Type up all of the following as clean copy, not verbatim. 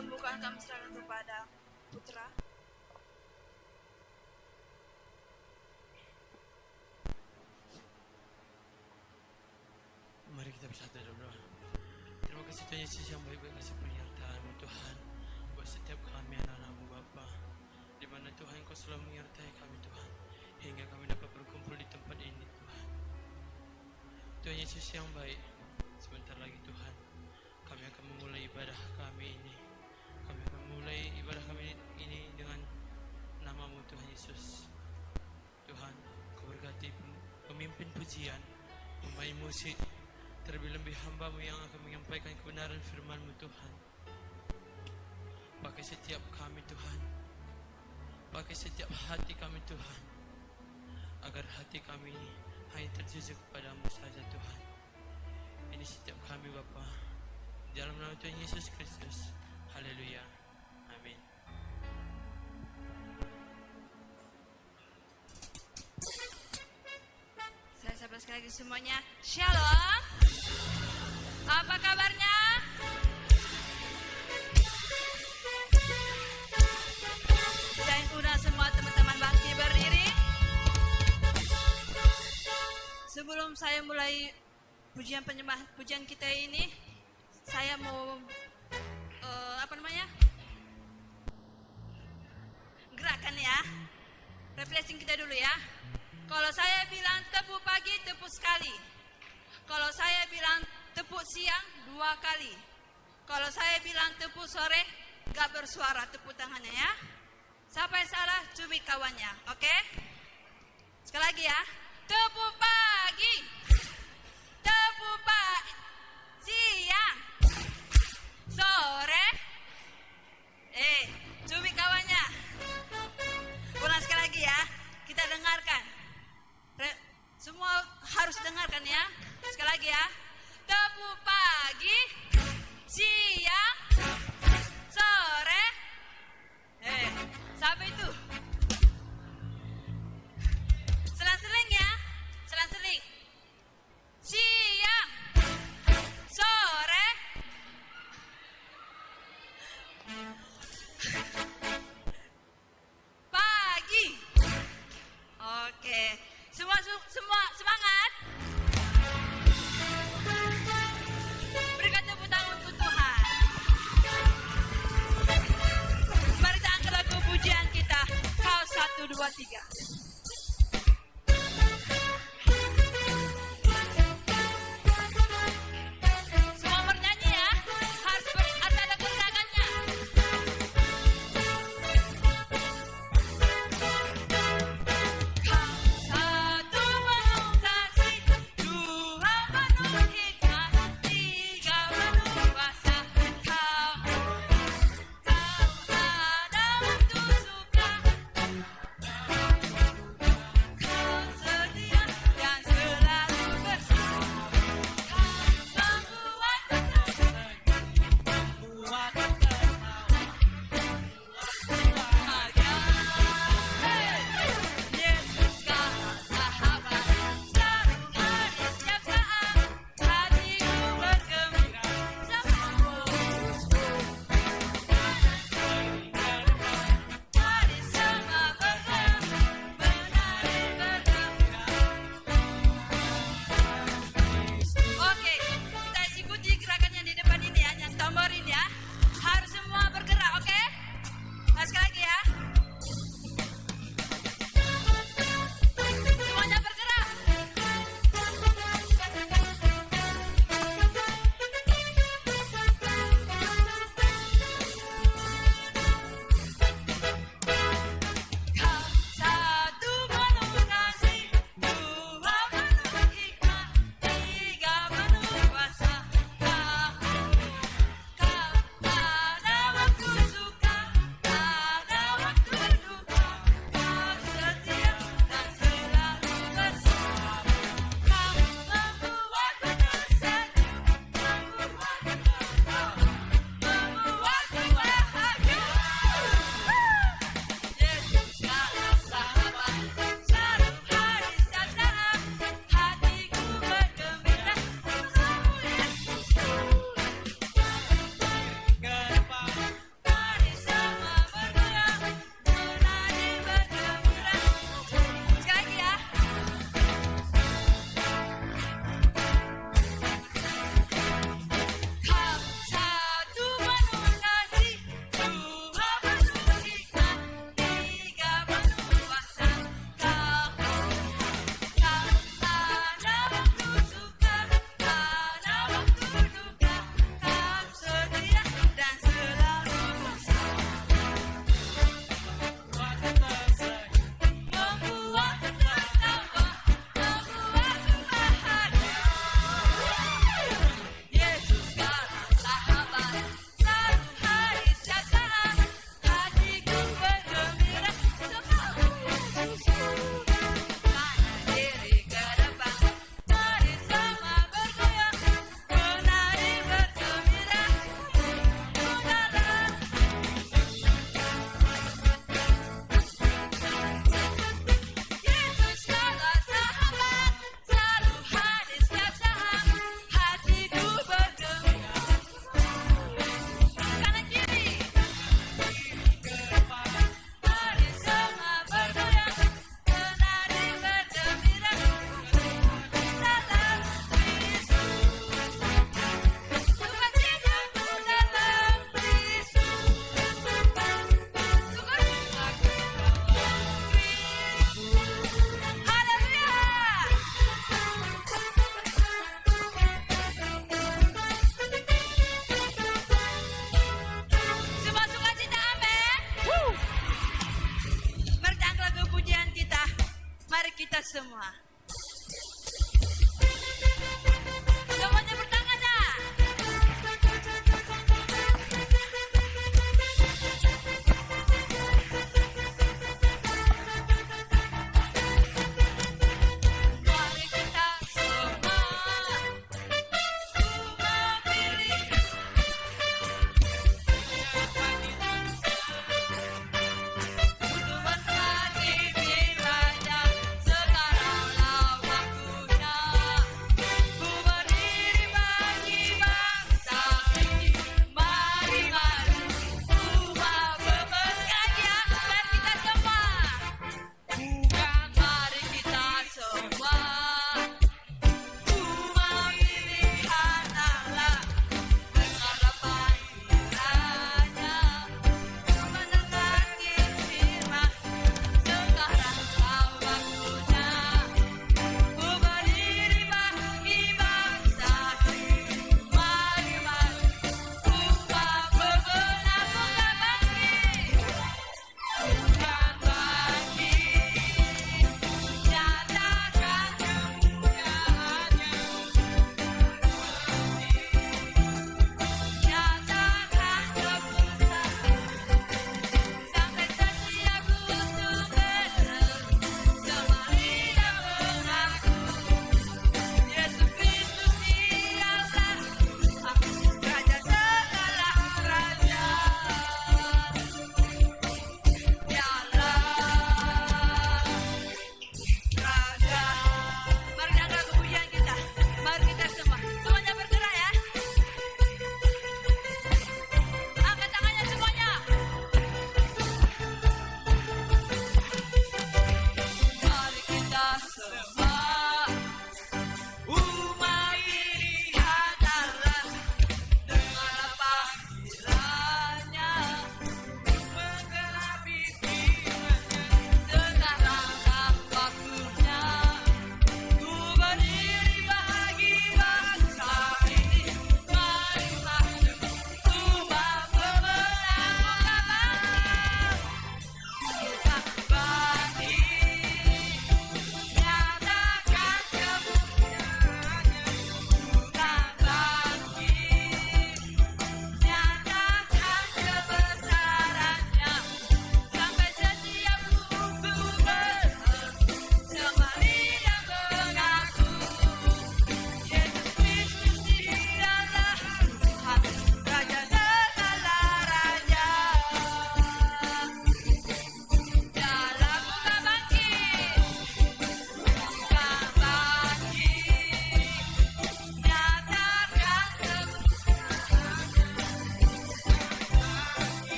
Membuka kami serahkan kepada Putra. Mari kita bersatu berdoa. Terima kasih Tuhan Yesus yang baik-baik kasih penyertaan-Mu Tuhan buat setiap kami anak-anak-Mu Bapa, di mana Tuhan Kau selalu menyertai kami Tuhan, hingga kami dapat berkumpul di tempat ini Tuhan. Tuhan Yesus yang baik, sebentar lagi Tuhan kami akan memulai ibadah kami ini. Kami akan memulai ibadah kami ini dengan nama-Mu Tuhan Yesus. Tuhan, Kau berkati pemimpin pujian, pemain musik, terlebih-lebih hamba-Mu yang akan menyampaikan kebenaran firman-Mu Tuhan. Pakai setiap kami Tuhan, pakai setiap hati kami Tuhan, agar hati kami hanya tertuju kepada-Mu saja Tuhan. Ini setiap kami Bapa, dalam nama Tuhan Yesus Kristus. Haleluya, amin. Saya sapa sekali lagi semuanya. Shalom. Apa kabarnya? Saya undang semua teman-teman bakti berdiri. Sebelum saya mulai pujian kita ini, saya mau gerakan ya. Refreshing kita dulu ya. Kalau saya bilang tepuk pagi, tepuk sekali. Kalau saya bilang tepuk siang, 2 kali. Kalau saya bilang tepuk sore, gak bersuara, tepuk tangannya ya. Siapa yang salah, cubit kawannya, oke? Sekali lagi ya. Tepuk pagi, tepuk pagi, siang, sore, cubit kawannya. Ulang sekali lagi ya, kita dengarkan. Semua harus dengarkan ya. Sekali lagi ya. Tepuk pagi, siang, sore. Siapa itu? Selang-seling ya. Selang-seling. Siang, sore. Pagi. Oke. Semua semangat. Berikan tepuk tangan untuk Tuhan. Mari kita angkat lagu pujian kita. Kau 1, 2, 3. Semua bernyanyi ya. Harus ada gerakannya. Kau 1 penuh kasih, 2 penuh hikmat, 3 penuh kuasa. Kau ada waktu suka. semua. Semuanya bertangan dah. Mari kita semua pilih untuk berbagi kiranya sekarang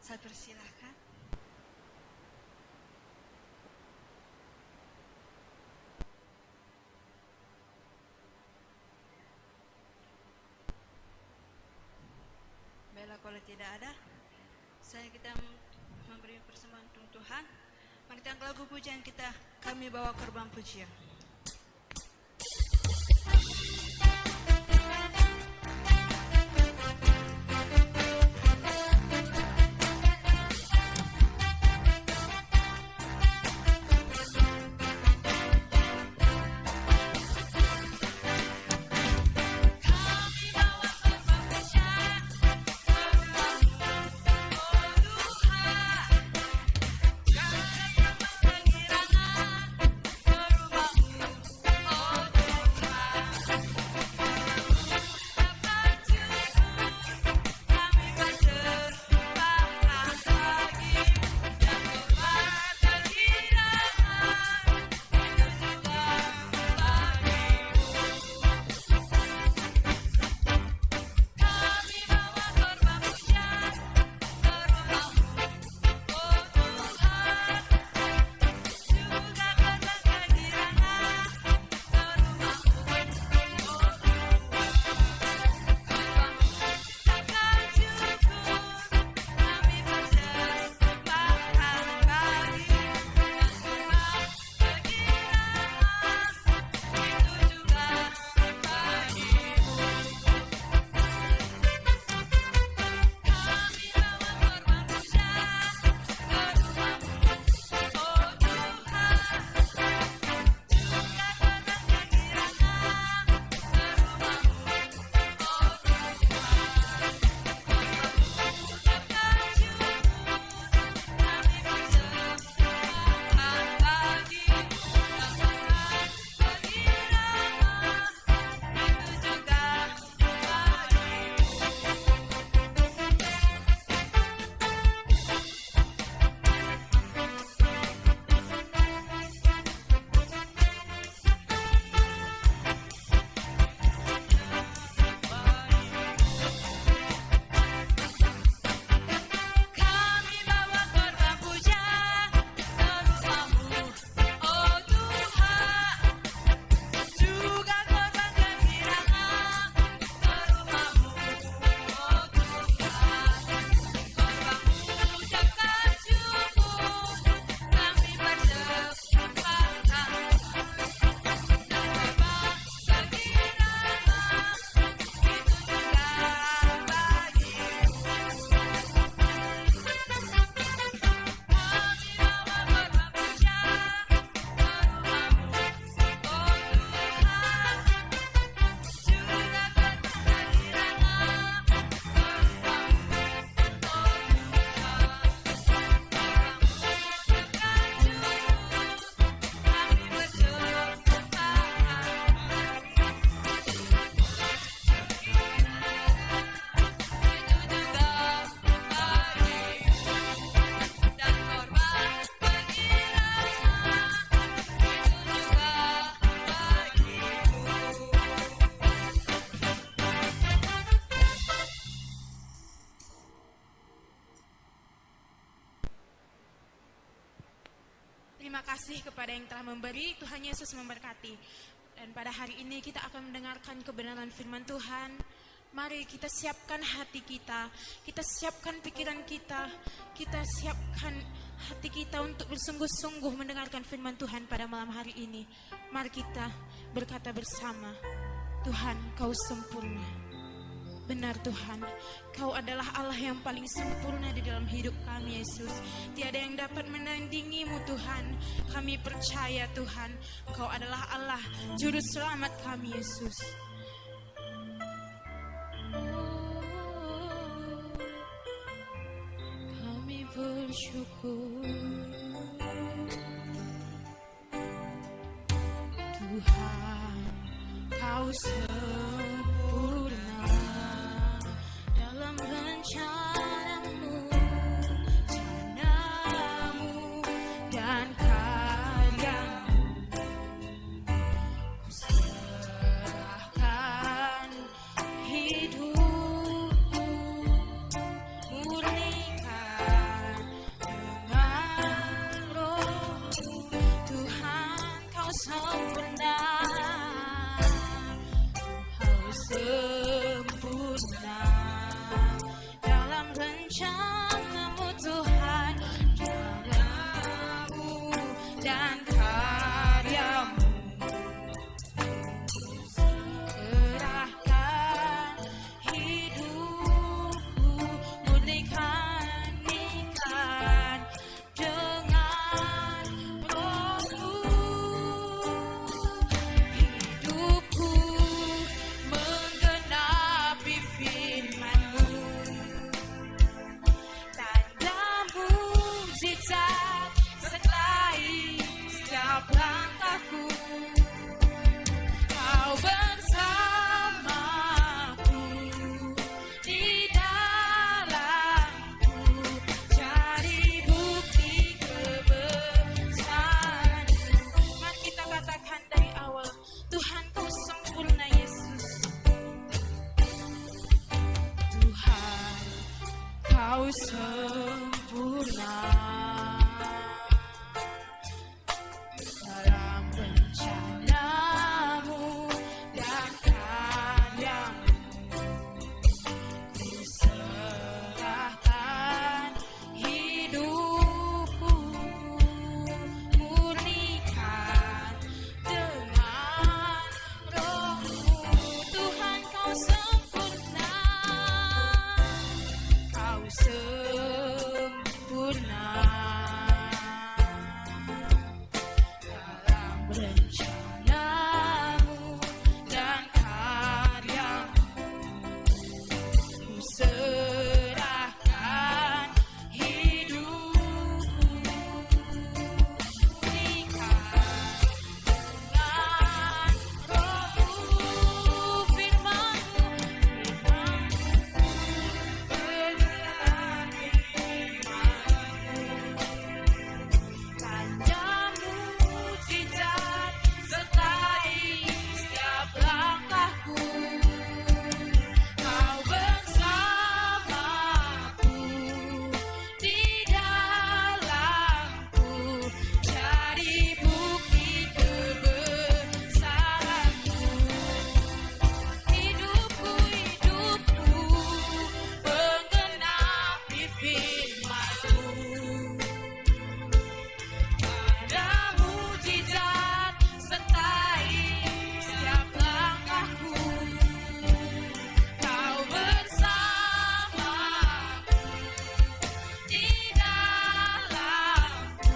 Saya persilahkan. Baiklah, kalau tidak ada, kita memberi persembahan untuk Tuhan. Mari kita angkat lagu pujian kita, kami bawa korban pujian. Terima kasih kepada yang telah memberi. Tuhan Yesus memberkati. Dan pada hari ini kita akan mendengarkan kebenaran firman Tuhan. Mari kita siapkan hati kita siapkan pikiran kita siapkan hati kita untuk bersungguh-sungguh mendengarkan firman Tuhan pada malam hari ini. Mari kita berkata bersama, Tuhan, Kau sempurna. Benar Tuhan, Kau adalah Allah yang paling sempurna di dalam hidup kami, Yesus. Tiada yang dapat menandingi-Mu, Tuhan. Kami percaya, Tuhan, Kau adalah Allah, Juru Selamat kami, Yesus. Kami bersyukur, Tuhan, Kau sempurna dalam rencana-Mu, rencana-Mu dan karya-Mu. Ku serahkan hidupku, murnikan sempurna, Kau sempurna dalam rencanamu Tuhan, jalamu dan karyamu. Serahkan hidupku, murnikan dengan rohmu. Hidupku menggenapi firman-Mu, tanda mukjizat sertai setiap langkahku. Kau bersamaku di dalamku, cari bukti kebesaran-Mu. Mari kita katakan dari awal, Tuhan Kau sempurna Yesus. Tuhan Kau sempurna dalam rencanamu dan karyamu. Kuserahkan hidupku, murnikan dengan rohmu. Tuhan Kau sempurna, Kau sempurna dalam rencanamu dan karyamu. Ku serahkan hidupku, murnikan dengan rohmu. Firman-Mu berlari firman-Mu, tanda mukjizat sertai setiap langkahku. Kau bersamaku di dalamku, cari bukti kebesaran-Mu. Hidupku menggenapi firman-Mu, tanda mukjizat sertai setiap langkahku. Kau bersamaku di dalamku,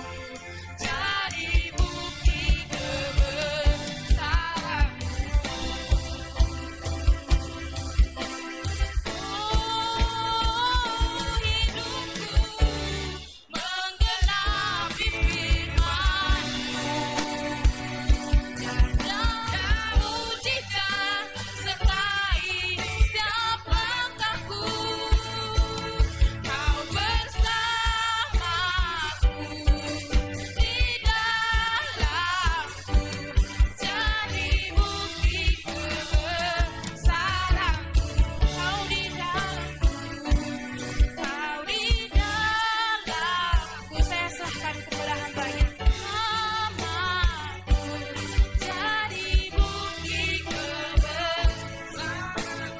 cari bukti kebesaran-Mu. Hidupku menggenapi firman-Mu, tanda mukjizat sertai setiap langkahku. Kau bersamaku di dalamku, cari bukti kebesaran-Mu. Kau di dalamku, Kau di dalamku. Saya serahkan kepada Hamba-Nya. Namaku jadi bukti kebesaran-Mu.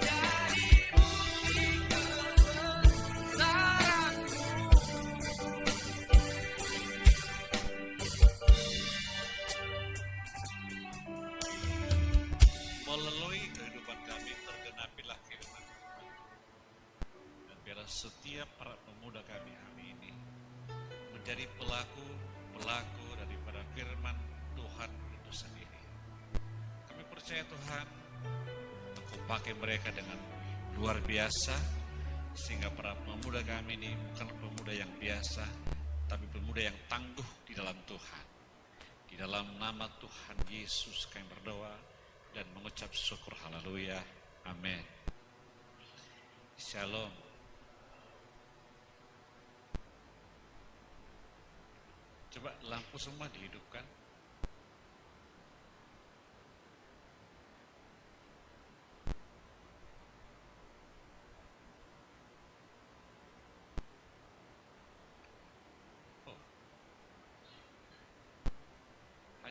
Jadi bukti kebesaran-Mu. Melalui kehidupan kami tergenapilah firman Tuhan. Dan biarlah setiap para pemuda kami hari ini menjadi pelaku daripada firman Tuhan itu sendiri. Kami percaya Tuhan, Engkau pakai mereka dengan luar biasa, sehingga para pemuda kami ini bukan pemuda yang biasa, tapi pemuda yang tangguh di dalam Tuhan. Di dalam nama Tuhan Yesus kami berdoa dan mengucap syukur. Haleluya. Amin. Shalom. Coba lampu semua dihidupkan.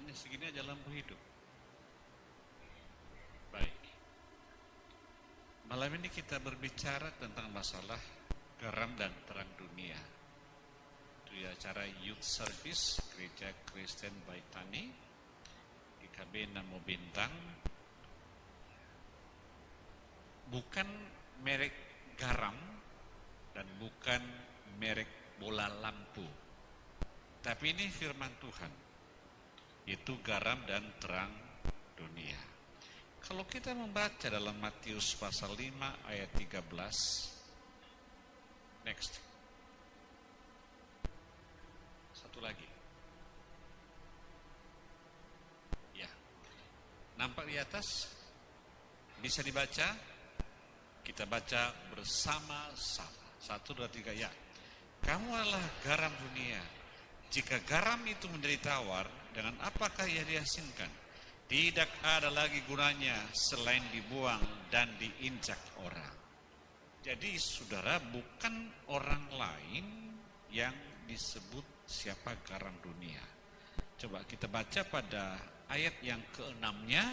hanya segini aja lampu hidup. Baik. Malam ini kita berbicara tentang masalah garam dan terang dunia. Itu acara Youth Service Gereja Kristen Baitani GKB Namo Bintang. Bukan merek garam dan bukan merek bola lampu. Tapi ini firman Tuhan, yaitu garam dan terang dunia. Kalau kita membaca dalam Matius pasal 5 ayat 13, next. Satu lagi. Ya. Nampak di atas? Bisa dibaca? Kita baca bersama-sama. 1, 2, 3, ya. Kamu adalah garam dunia. Jika garam itu menjadi tawar, dengan apakah ia diasinkan? Tidak ada lagi gunanya selain dibuang dan diinjak orang. Jadi saudara, bukan orang lain yang disebut siapa garam dunia. Coba kita baca pada ayat yang ke-6-nya.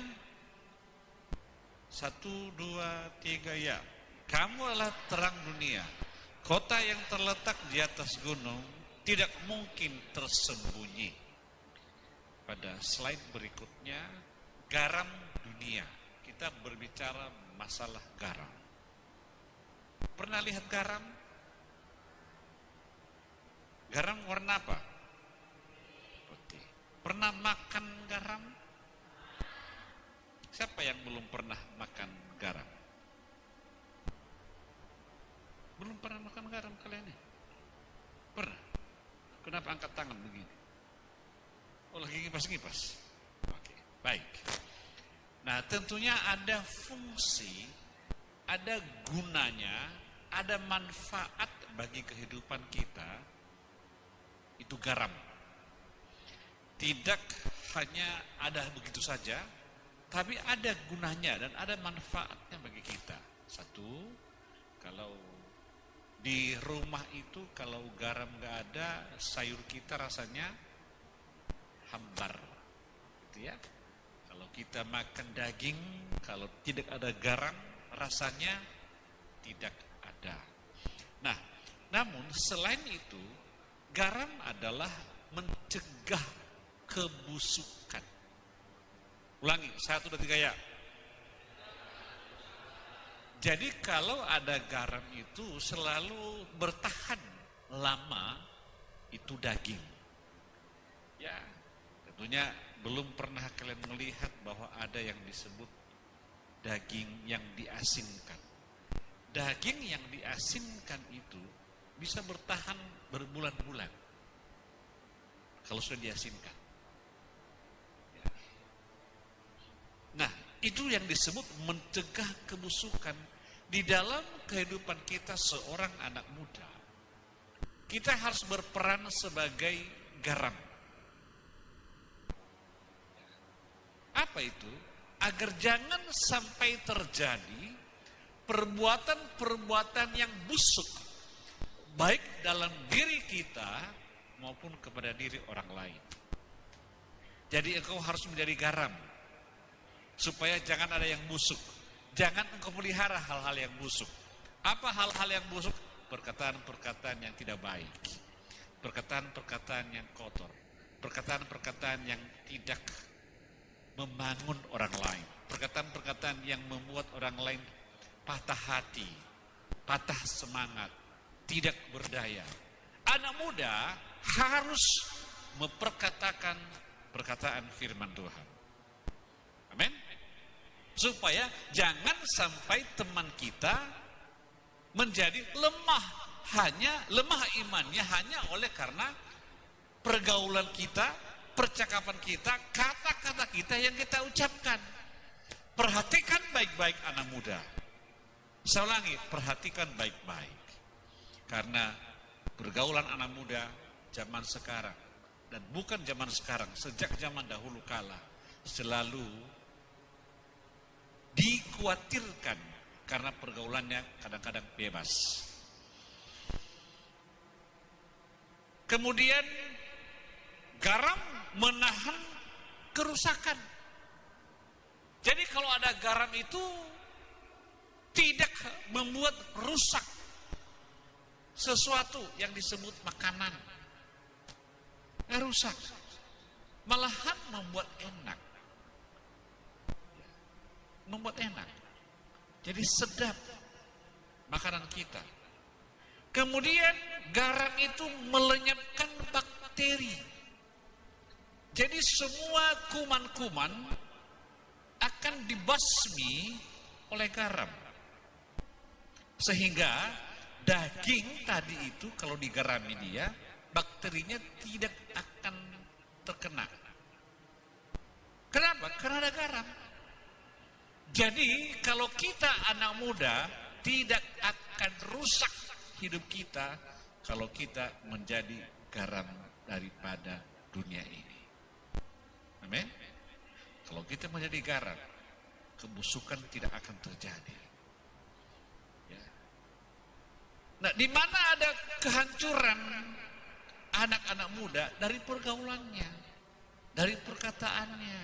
1, 2, 3, ya. Kamu adalah terang dunia. Kota yang terletak di atas gunung tidak mungkin tersembunyi. Pada slide berikutnya, garam dunia. Kita berbicara masalah garam. Pernah lihat garam? Garam warna apa? Putih. Pernah makan garam? Siapa yang belum pernah makan garam? Belum pernah makan garam kalian nih? Pernah? Kenapa angkat tangan begini? Oh, lagi ngipas-ngipas. Oke, baik. Nah, tentunya ada fungsi, ada gunanya, ada manfaat bagi kehidupan kita. Itu garam. Tidak hanya ada begitu saja, tapi ada gunanya dan ada manfaatnya bagi kita. Satu, kalau di rumah itu kalau garam nggak ada, sayur kita rasanya hambar, gitu ya. Kalau kita makan daging, kalau tidak ada garam, rasanya tidak ada. Nah, namun selain itu, garam adalah mencegah kebusukan. Ulangi, 1, 2, 3, ya. Jadi kalau ada garam itu selalu bertahan lama, itu daging. Ya, tentunya belum pernah kalian melihat bahwa ada yang disebut daging yang diasinkan. Daging yang diasinkan itu bisa bertahan berbulan-bulan kalau sudah diasinkan. Ya. Nah, itu yang disebut mencegah kebusukan. Di dalam kehidupan kita seorang anak muda, kita harus berperan sebagai garam. Apa itu? Agar jangan sampai terjadi perbuatan-perbuatan yang busuk, baik dalam diri kita maupun kepada diri orang lain. Jadi engkau harus menjadi garam, supaya jangan ada yang busuk. Jangan engkau pelihara hal-hal yang busuk. Apa hal-hal yang busuk? Perkataan-perkataan yang tidak baik. Perkataan-perkataan yang kotor. Perkataan-perkataan yang tidak membangun orang lain. Perkataan-perkataan yang membuat orang lain patah hati, patah semangat, tidak berdaya. Anak muda harus memperkatakan perkataan firman Tuhan. Amin. Supaya jangan sampai teman kita menjadi lemah imannya hanya oleh karena pergaulan kita, percakapan kita, kata-kata kita yang kita ucapkan. Perhatikan baik-baik anak muda. Saya ulangi, perhatikan baik-baik. Karena pergaulan anak muda zaman sekarang, dan bukan zaman sekarang, sejak zaman dahulu kala, selalu dikhawatirkan karena pergaulannya kadang-kadang bebas. Kemudian garam menahan kerusakan. Jadi kalau ada garam itu tidak membuat rusak sesuatu yang disebut makanan. Nggak rusak, malahan membuat enak. Membuat enak. Jadi sedap makanan kita. Kemudian garam itu melenyapkan bakteri. Jadi semua kuman-kuman akan dibasmi oleh garam. Sehingga daging tadi itu kalau digarami dia, bakterinya tidak akan terkena. Kenapa? Karena ada garam. Jadi kalau kita anak muda tidak akan rusak hidup kita kalau kita menjadi garam daripada dunia ini. Amin. Kalau kita menjadi garam, kebusukan tidak akan terjadi. Ya. Nah, di mana ada kehancuran anak-anak muda dari pergaulannya, dari perkataannya.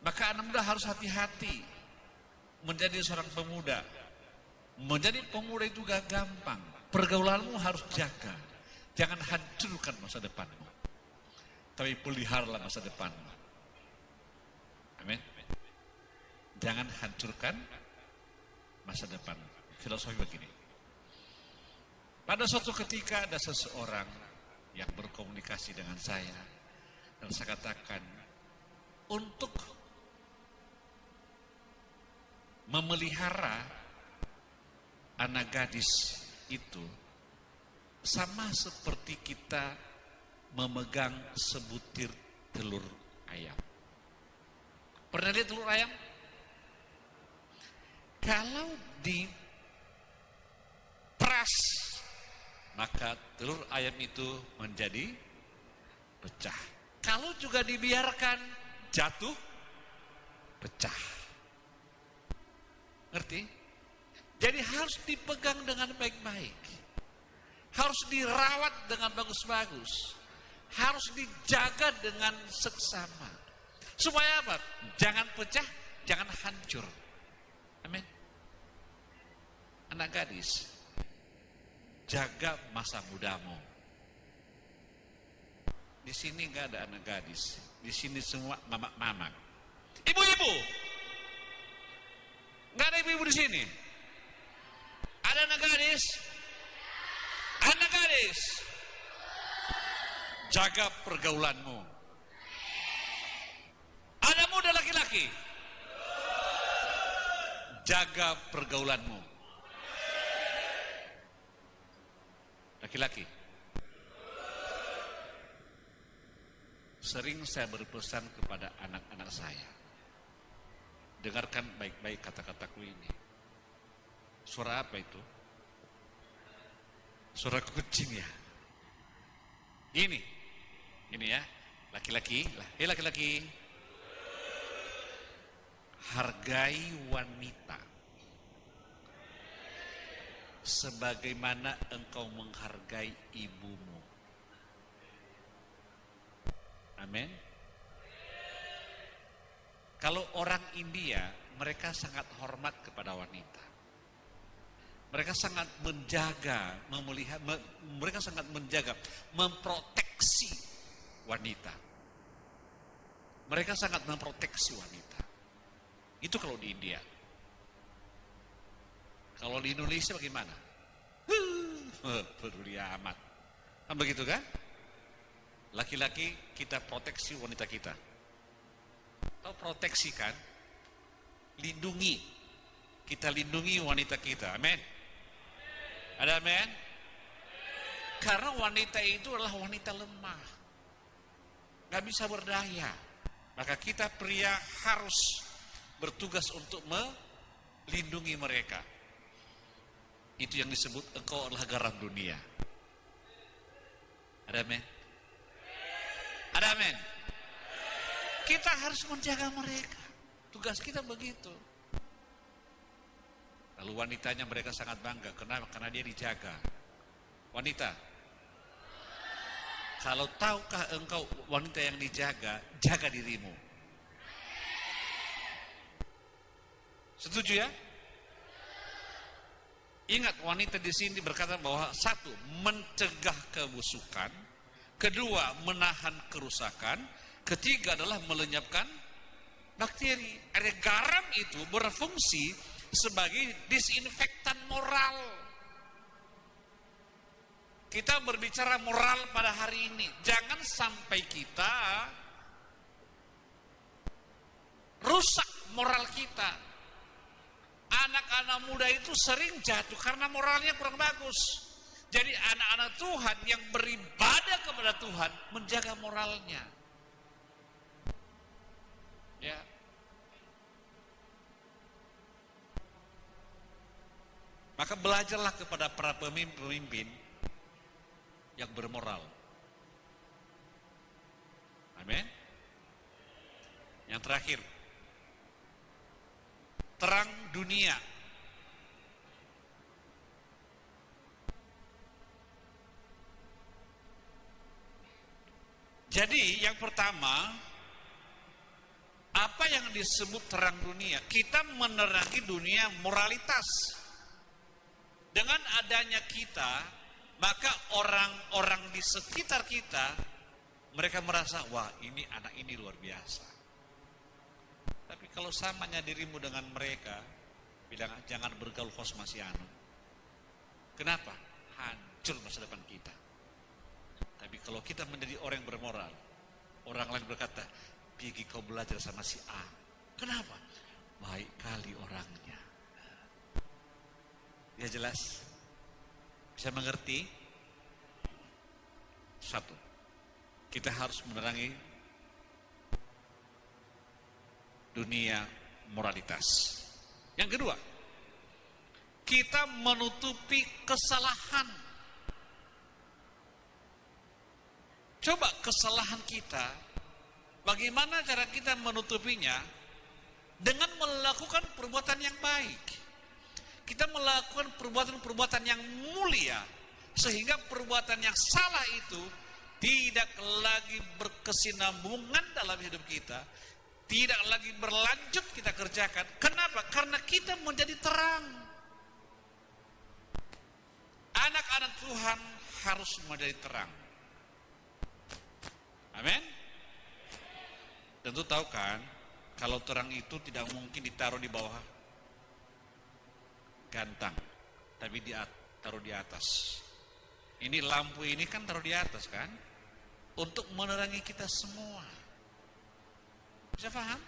Maka anak muda harus hati-hati menjadi seorang pemuda. Menjadi pemuda itu gak gampang. Pergaulanmu harus jaga. Jangan hancurkan masa depanmu, tapi peliharalah masa depanmu. Amin. Jangan hancurkan masa depan. Filosofi begini. Pada suatu ketika ada seseorang yang berkomunikasi dengan saya dan saya katakan, untuk memelihara anak gadis itu sama seperti kita memegang sebutir telur ayam. Pernah lihat telur ayam? Kalau diperas, maka telur ayam itu menjadi pecah. Kalau juga dibiarkan jatuh, pecah. Ngerti? Jadi harus dipegang dengan baik-baik. Harus dirawat dengan bagus-bagus. Harus dijaga dengan seksama. Supaya apa? Jangan pecah, jangan hancur. Amin. Anak gadis, jaga masa mudamu. Di sini nggak ada anak gadis. Di sini semua mamak-mamak. Ibu-ibu, nggak ada ibu-ibu di sini. Ada anak gadis. Anak gadis, jaga pergaulanmu. Ada muda laki-laki, jaga pergaulanmu. Laki-laki, sering saya berpesan kepada anak-anak saya, dengarkan baik-baik kata-kataku ini. Suara apa itu? Suara kucing ya. Ini ya, laki-laki, laki-laki. Hargai wanita sebagaimana engkau menghargai ibumu. Amin. Kalau orang India, mereka sangat hormat kepada wanita. Mereka sangat menjaga, mereka sangat menjaga, memproteksi wanita. Mereka sangat memproteksi wanita. Itu kalau di India. Kalau di Indonesia bagaimana? Peduli amat. Kan begitu kan? Laki-laki kita proteksi wanita kita. Tahu proteksi kan? Lindungi. Kita lindungi wanita kita. Amin. Ada amin? Karena wanita itu adalah wanita lemah. Gak bisa berdaya. Maka kita pria harus bertugas untuk melindungi mereka. Itu yang disebut engkau adalah garam dunia. Ada amin? Ada amin? Kita harus menjaga mereka. Tugas kita begitu. Lalu wanitanya mereka sangat bangga. Kenapa? Karena dia dijaga. Wanita, kalau tahukah engkau wanita yang dijaga, jaga dirimu. Setuju ya? Ingat, wanita di sini berkata bahwa satu, mencegah kebusukan, kedua, menahan kerusakan, ketiga adalah melenyapkan bakteri. Ada garam itu berfungsi sebagai disinfektan moral. Kita berbicara moral pada hari ini. Jangan sampai kita rusak moral kita. Anak-anak muda itu sering jatuh karena moralnya kurang bagus. Jadi anak-anak Tuhan yang beribadah kepada Tuhan menjaga moralnya. Ya. Maka belajarlah kepada para pemimpin yang bermoral. Amin. Yang terakhir, terang dunia. Jadi yang pertama, apa yang disebut terang dunia? Kita menerangi dunia moralitas. Dengan adanya kita, maka orang-orang di sekitar kita, mereka merasa, wah ini anak ini luar biasa. Tapi kalau samanya dirimu dengan mereka, bilang jangan bergaul kosmasiano. Kenapa? Hancur masa depan kita. Tapi kalau kita menjadi orang yang bermoral, orang lain berkata, pergi kau belajar sama si A. Kenapa? Baik kali orangnya. Ya jelas? Bisa mengerti? Satu, kita harus menerangi dunia moralitas. Yang kedua, kita menutupi kesalahan. Coba kesalahan kita, bagaimana cara kita menutupinya? Dengan melakukan perbuatan yang baik. Kita melakukan perbuatan-perbuatan yang mulia, sehingga perbuatan yang salah itu tidak lagi berkesinambungan dalam hidup kita, tidak lagi berlanjut kita kerjakan. Kenapa? Karena kita menjadi terang. Anak-anak Tuhan harus menjadi terang. Amin. Tentu tahu kan, kalau terang itu tidak mungkin ditaruh di bawah gantang, tapi taruh di atas. Ini lampu ini kan taruh di atas kan, untuk menerangi kita semua. Bisa paham?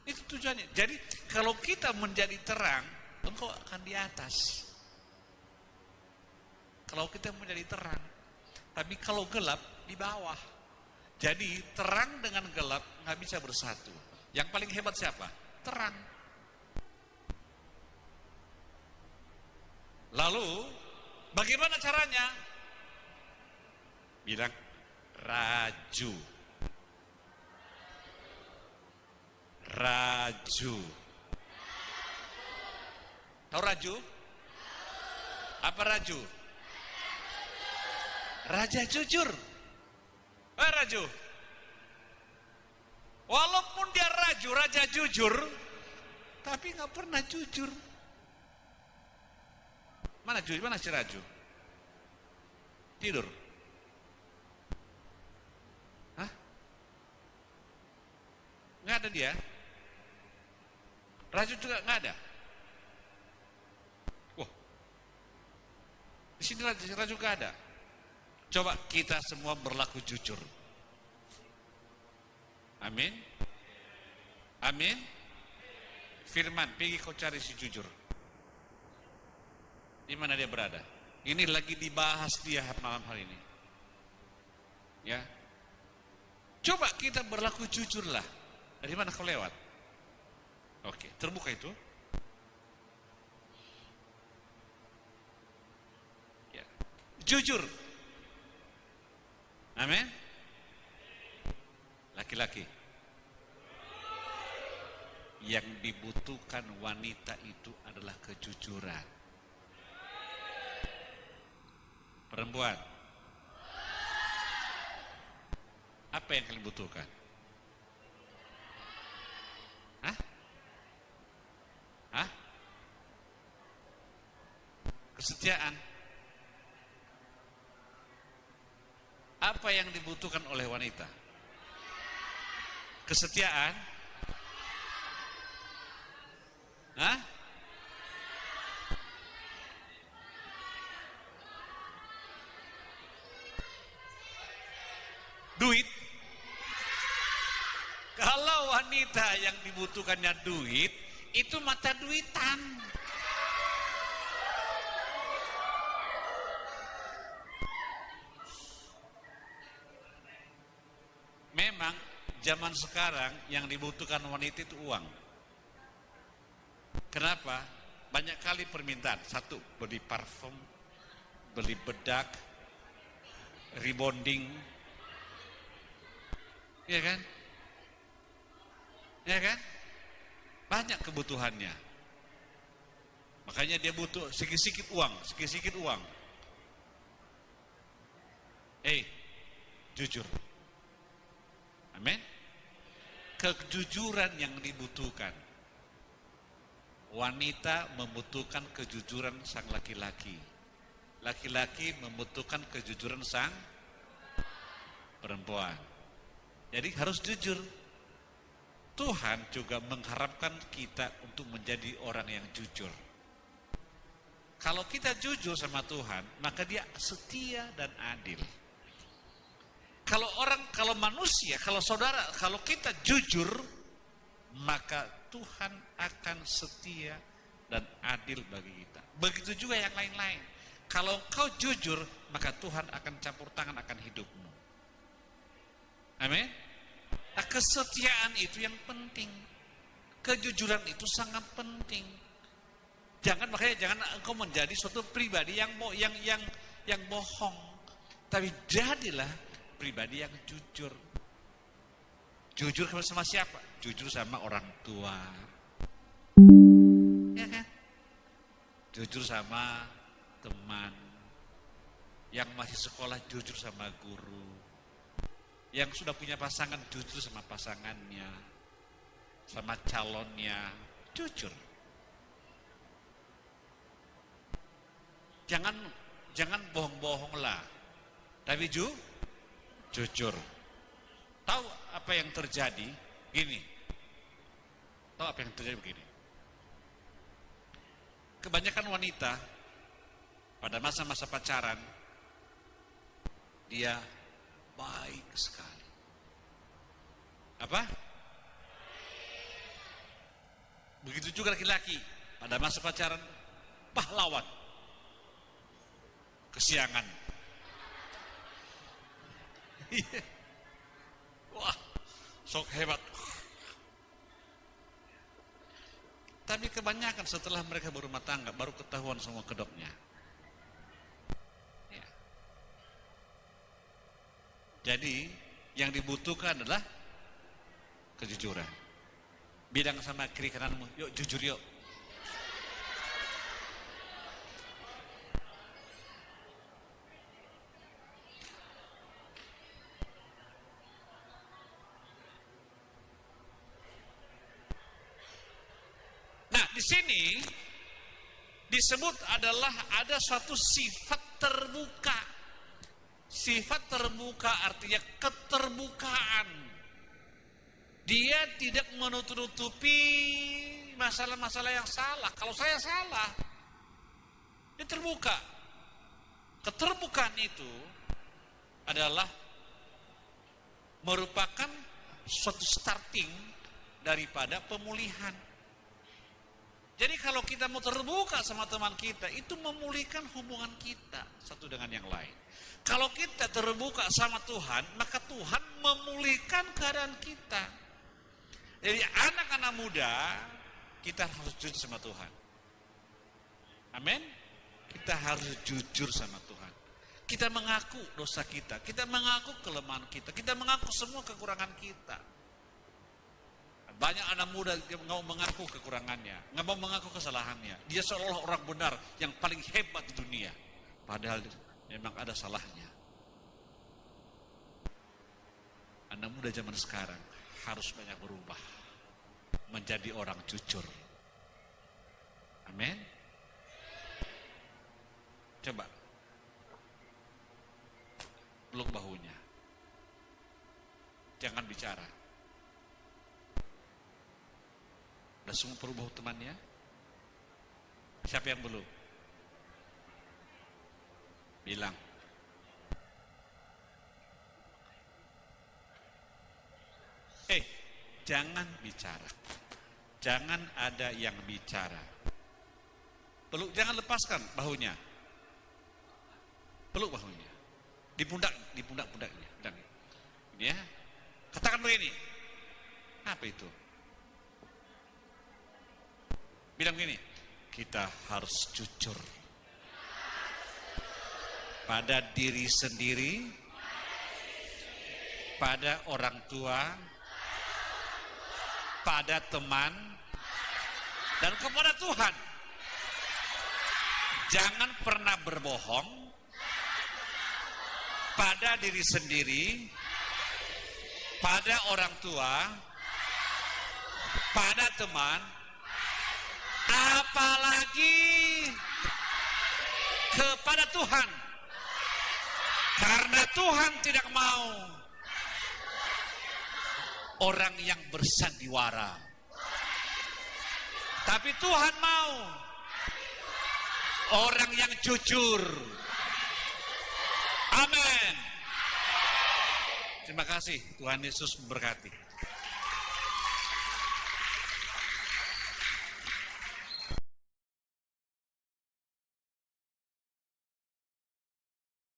Itu tujuannya. Jadi kalau kita menjadi terang, engkau akan di atas. Kalau kita menjadi terang, tapi kalau gelap di bawah. Jadi terang dengan gelap nggak bisa bersatu. Yang paling hebat siapa? Terang. Lalu bagaimana caranya? Bilang raju. Raju. Tahu raju? Apa raju? Raja jujur. Raju. Walaupun dia raju, raja jujur, tapi nggak pernah jujur. Mana jujur? Mana si raju? Tidur. Hah? Nggak ada dia. Raju juga nggak ada. Wah, di sini raju nggak ada. Coba kita semua berlaku jujur. Amin. Amin. Firman, pergi kau cari si jujur. Di mana dia berada? Ini lagi dibahas dia malam hari ini. Ya. Coba kita berlaku jujurlah. Dari mana kau lewat? Oke, terbuka itu. Ya. Jujur. Amin. Laki-laki. Yang dibutuhkan wanita itu adalah kejujuran. Perempuan. Apa yang kalian butuhkan? Hah? Kesetiaan. Apa yang dibutuhkan oleh wanita? Kesetiaan. Hah? Duit. Kalau wanita yang dibutuhkannya duit, itu mata duitan. Memang zaman sekarang yang dibutuhkan wanita itu uang. Kenapa? Banyak kali permintaan. Satu, beli parfum, beli bedak, rebonding. Iya kan? Iya kan? Banyak kebutuhannya. Makanya dia butuh sedikit-sedikit uang, sedikit-sedikit uang. Jujur. Amin. Kejujuran yang dibutuhkan. Wanita membutuhkan kejujuran sang laki-laki. Laki-laki membutuhkan kejujuran sang perempuan. Jadi harus jujur. Tuhan juga mengharapkan kita untuk menjadi orang yang jujur. Kalau kita jujur sama Tuhan, maka dia setia dan adil. Kalau manusia, kalau saudara, kalau kita jujur, maka Tuhan akan setia dan adil bagi kita. Begitu juga yang lain-lain. Kalau kau jujur, maka Tuhan akan campur tangan akan hidupmu. Amin. Nah, kesetiaan itu yang penting. Kejujuran itu sangat penting. Makanya jangan engkau menjadi suatu pribadi yang bohong. Tapi jadilah pribadi yang jujur. Jujur sama siapa? Jujur sama orang tua. Ya kan? Jujur sama teman. Yang masih sekolah jujur sama guru. Yang sudah punya pasangan jujur sama pasangannya. Sama calonnya. Jujur. Jangan bohong-bohong lah. Tapi jujur. Tahu apa yang terjadi? Gini. Tahu apa yang terjadi begini? Kebanyakan wanita pada masa-masa pacaran dia baik sekali. Apa? Begitu juga laki-laki pada masa pacaran pahlawan. Kesiangan. Wah, sok hebat. Tapi kebanyakan setelah mereka berumah tangga baru ketahuan semua kedoknya. Ya. Jadi yang dibutuhkan adalah kejujuran. Bilang sama kiri kananmu, yuk jujur yuk. Di sini disebut adalah ada suatu sifat terbuka. Sifat terbuka artinya keterbukaan. Dia tidak menutupi masalah-masalah yang salah. Kalau saya salah, dia terbuka. Keterbukaan itu adalah merupakan suatu starting daripada pemulihan. Jadi kalau kita mau terbuka sama teman kita, itu memulihkan hubungan kita satu dengan yang lain. Kalau kita terbuka sama Tuhan, maka Tuhan memulihkan keadaan kita. Jadi anak-anak muda, kita harus jujur sama Tuhan. Amin. Kita harus jujur sama Tuhan. Kita mengaku dosa kita mengaku kelemahan kita mengaku semua kekurangan kita. Banyak anak muda yang nggak mau mengaku kekurangannya, nggak mau mengaku kesalahannya. Dia seolah orang benar yang paling hebat di dunia. Padahal memang ada salahnya. Anak muda zaman sekarang harus banyak berubah. Menjadi orang jujur. Amin. Coba. Peluk bahunya. Jangan bicara. Udah semua peluk bahu temannya? Siapa yang belum? Bilang. Jangan bicara. Jangan ada yang bicara. Peluk, jangan lepaskan bahunya. Peluk bahunya. Di pundak-pundaknya. Ini ya. Katakan begini. Apa itu? Bilang begini. Kita harus jujur pada diri sendiri, pada orang tua, pada teman, dan kepada Tuhan. Jangan pernah berbohong pada diri sendiri, pada orang tua, pada teman, apalagi kepada Tuhan. Karena Tuhan tidak mau orang yang bersandiwara, tapi Tuhan mau orang yang jujur. Amin. Terima kasih. Tuhan Yesus memberkati.